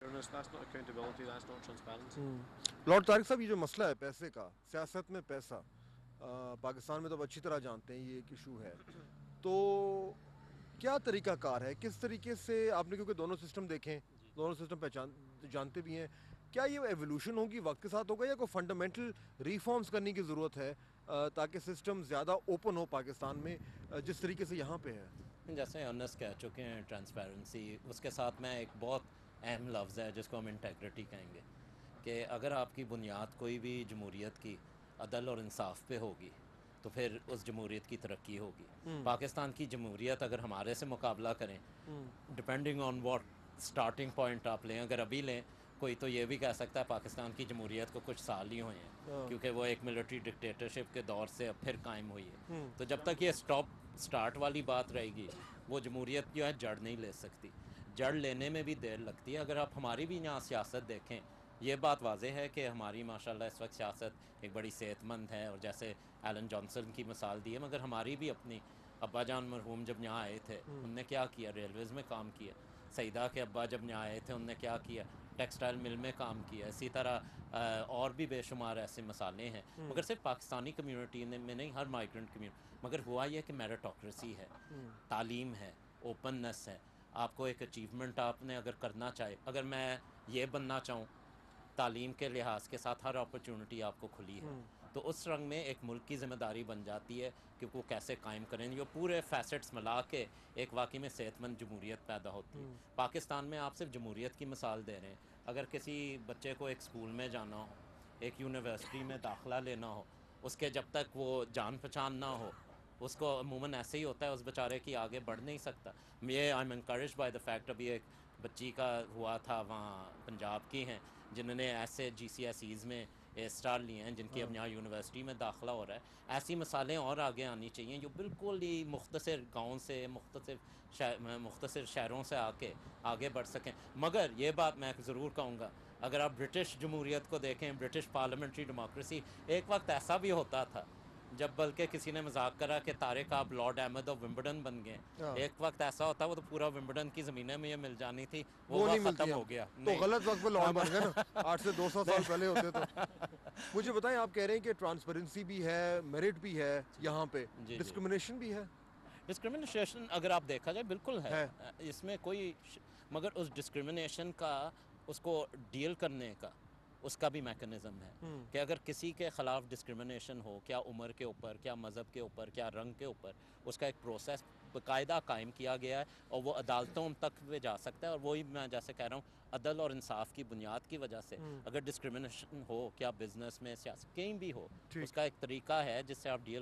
That's not accountability, that's not transparency. Lord Tariq साहब, ये जो मसला है पैसे का, सियासत में पैसा, पाकिस्तान में तो अब अच्छी तरह जानते हैं ये एक इशू है, तो क्या तरीका कार है, किस तरीके से आपने, क्योंकि दोनों सिस्टम देखें, दोनों सिस्टम पहचान जानते भी हैं, क्या ये एवोल्यूशन होगी, वक्त के साथ होगा, या कोई फंडामेंटल रिफॉर्म्स करने की ज़रूरत है ताकि सिस्टम ज़्यादा ओपन हो पाकिस्तान में जिस तरीके से यहाँ पे है? जैसे अनस कह चुके हैं ट्रांसपेरेंसी, उसके साथ में एक बहुत अहम लफ्ज़ है जिसको हम इंटेग्रिटी कहेंगे, कि अगर आपकी बुनियाद कोई भी जमहूरियत की अदल और इंसाफ पे होगी तो फिर उस जमहूरियत की तरक्की होगी। पाकिस्तान की जमहूरियत अगर हमारे से मुकाबला करें, depending on what starting point आप लें, अगर अभी लें कोई तो ये भी कह सकता है पाकिस्तान की जमहूरियत को कुछ साल ही हुए हैं, क्योंकि वो एक मिलिट्री डिक्टेटरशिप के दौर से अब फिर कायम हुई है। तो जब तक ये स्टार्ट वाली बात रहेगी, वो जमहूरियत जो है जड़ नहीं ले सकती। जड़ लेने में भी देर लगती है। अगर आप हमारी भी यहाँ सियासत देखें, ये बात वाज़ेह है कि हमारी माशाल्लाह इस वक्त सियासत एक बड़ी सेहतमंद है, और जैसे एलन जॉनसन की मिसाल दी है, मगर हमारी भी अपनी अब्बा जान मरहूम जब यहाँ आए थे उनने क्या किया, रेलवेज़ में काम किया। सईदा के अब्बा जब यहाँ आए थे उनने क्या किया, टेक्सटाइल मिल में काम किया। इसी तरह और भी बेशुमार ऐसे मसाले हैं, मगर सिर्फ पाकिस्तानी कम्यूनिटी में नहीं, हर माइग्रेंट कम्यूनिटी। मगर हुआ ये कि मेरिटोक्रेसी है, तालीम है, ओपननेस है। आपको एक अचीवमेंट आपने अगर करना चाहे, अगर मैं ये बनना चाहूँ, तालीम के लिहाज के साथ हर अपॉर्चुनिटी आपको खुली है, तो उस रंग में एक मुल्क की ज़िम्मेदारी बन जाती है कि वो कैसे कायम करें। ये पूरे फैसेट्स मिला के एक वाकई में सेहतमंद जमहूरियत पैदा होती है। पाकिस्तान में आप सिर्फ जमहूरियत की मिसाल दे रहे हैं। अगर किसी बच्चे को एक स्कूल में जाना हो, एक यूनिवर्सिटी में दाखिला लेना हो, उसके जब तक वो जान पहचान ना हो, उसको अमूमन ऐसे ही होता है, उस बेचारे की आगे बढ़ नहीं सकता। ये I am encourage by the fact, अभी एक बच्ची का हुआ था, वहाँ पंजाब की हैं जिन्होंने ऐसे GCSEs में ए स्टार लिए हैं, जिनकी अब यहाँ यूनिवर्सिटी में दाखिला हो रहा है। ऐसी मिसालें और आगे आनी चाहिए जो बिल्कुल ही मुख्तसर गाँव से, मुख्तसर शहरों से आके आगे बढ़ सकें। मगर ये बात मैं ज़रूर कहूँगा, अगर आप ब्रिटिश जमहूरियत को देखें, ब्रिटिश पार्लियामेंट्री डेमोक्रेसी, एक वक्त ऐसा भी होता था जब बल्कि किसी ने मजाक करा कि तारिक आप लॉर्ड अहमद ऑफ विंबलडन बन गए। एक वक्त ऐसा होता, वो तो पूरा विंबलडन की ज़मीनें में ये मिल जानी थी, वो नहीं वक्त मिलती ख़त्म अब हो गया। तो नहीं गलत वक्त पे लॉन्च अब बन गए ना, 8 से 200 साल पहले होते तो। मुझे बताएं, आप कह रहे हैं कि ट्रांसपेरेंसी भी है, मेरिट भी है, यहाँ पे जी जी, डिस्क्रिमिनेशन भी है। डिस्क्रिमिनेशन अगर आप देखा जाए बिल्कुल है, है इसमें कोई मगर उस डिस्क्रिमिनेशन का, उसको डील करने का उसका भी मैकेनिज़्म है कि अगर किसी के ख़िलाफ़ डिस्क्रिमिनेशन हो, क्या उम्र के ऊपर, क्या मज़हब के ऊपर, क्या रंग के ऊपर, उसका एक प्रोसेस बाकायदा कायम किया गया है, और वो अदालतों तक भी जा सकता है। और वही मैं जैसे कह रहा हूँ, अदल और इंसाफ की बुनियाद की वजह से अगर डिस्क्रिमिनेशन हो, क्या बिज़नेस में, सियासत कहीं भी हो, ठीक। उसका एक तरीका है जिससे आप डील